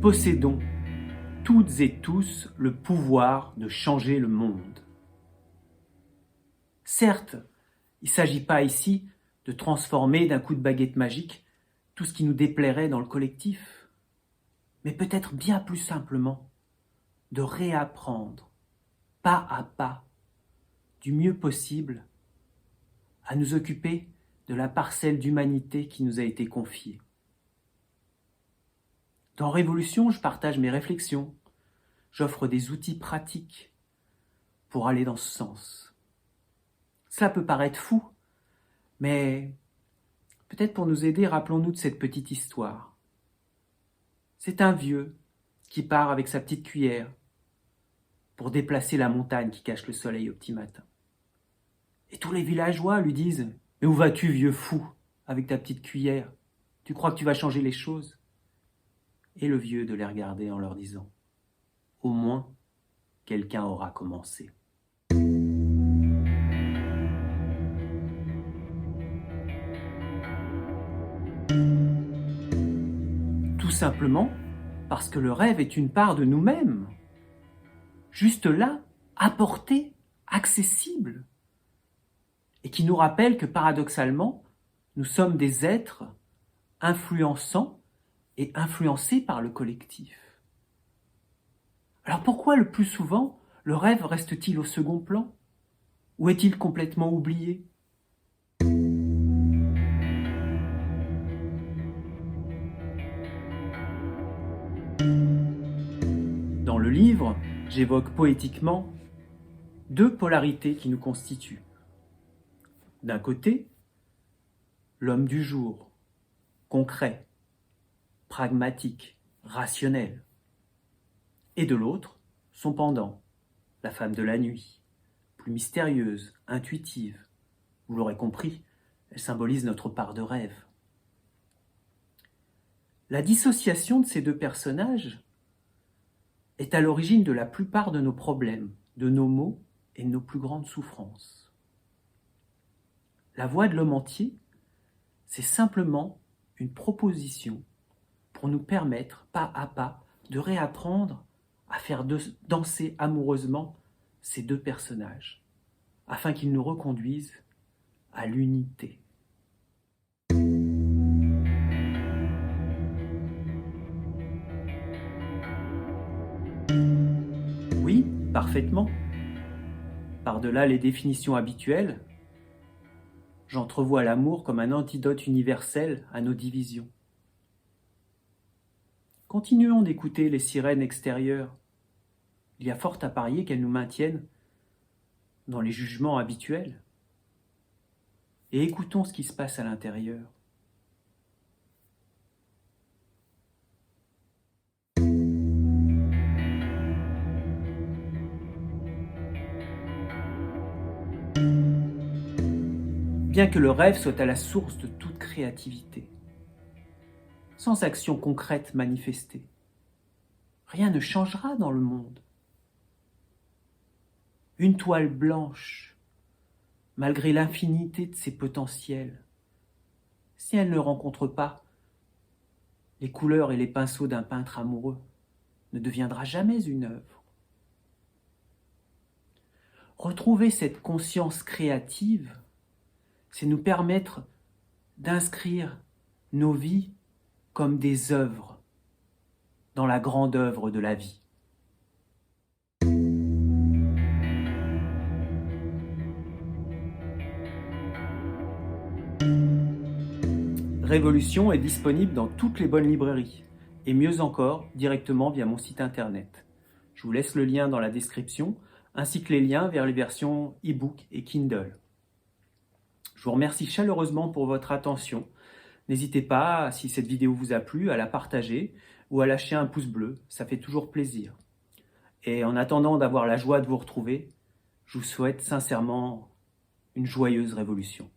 possédons toutes et tous le pouvoir de changer le monde. Certes, il ne s'agit pas ici de transformer d'un coup de baguette magique tout ce qui nous déplairait dans le collectif, mais peut-être bien plus simplement de réapprendre, pas à pas, du mieux possible, à nous occuper de la parcelle d'humanité qui nous a été confiée. Dans Révolution, je partage mes réflexions, j'offre des outils pratiques pour aller dans ce sens. Cela peut paraître fou, mais peut-être pour nous aider, rappelons-nous de cette petite histoire. C'est un vieux qui part avec sa petite cuillère pour déplacer la montagne qui cache le soleil au petit matin. Et tous les villageois lui disent « Mais où vas-tu, vieux fou, avec ta petite cuillère? Tu crois que tu vas changer les choses ?» Et le vieux de les regarder en leur disant « Au moins, quelqu'un aura commencé. » Tout simplement parce que le rêve est une part de nous-mêmes, juste là, à portée, accessible, et qui nous rappelle que paradoxalement, nous sommes des êtres influençants et influencés par le collectif. Alors pourquoi le plus souvent le rêve reste-t-il au second plan? Ou est-il complètement oublié? Dans le livre, j'évoque poétiquement deux polarités qui nous constituent. D'un côté, l'homme du jour, concret, pragmatique, rationnel. Et de l'autre, son pendant, la femme de la nuit, plus mystérieuse, intuitive. Vous l'aurez compris, elle symbolise notre part de rêve. La dissociation de ces deux personnages est à l'origine de la plupart de nos problèmes, de nos maux et de nos plus grandes souffrances. La voix de l'homme entier, c'est simplement une proposition pour nous permettre, pas à pas, de réapprendre à faire danser amoureusement ces deux personnages, afin qu'ils nous reconduisent à l'unité. Oui, parfaitement. Par-delà les définitions habituelles, j'entrevois l'amour comme un antidote universel à nos divisions. Continuons d'écouter les sirènes extérieures. Il y a fort à parier qu'elles nous maintiennent dans les jugements habituels. Et écoutons ce qui se passe à l'intérieur. Bien que le rêve soit à la source de toute créativité, sans action concrète manifestée, rien ne changera dans le monde. Une toile blanche, malgré l'infinité de ses potentiels, si elle ne rencontre pas les couleurs et les pinceaux d'un peintre amoureux, ne deviendra jamais une œuvre. Retrouver cette conscience créative, c'est nous permettre d'inscrire nos vies comme des œuvres dans la grande œuvre de la vie. Révolution est disponible dans toutes les bonnes librairies, et mieux encore, directement via mon site internet. Je vous laisse le lien dans la description, ainsi que les liens vers les versions e-book et Kindle. Je vous remercie chaleureusement pour votre attention. N'hésitez pas, si cette vidéo vous a plu, à la partager ou à lâcher un pouce bleu, ça fait toujours plaisir. Et en attendant d'avoir la joie de vous retrouver, je vous souhaite sincèrement une joyeuse révolution.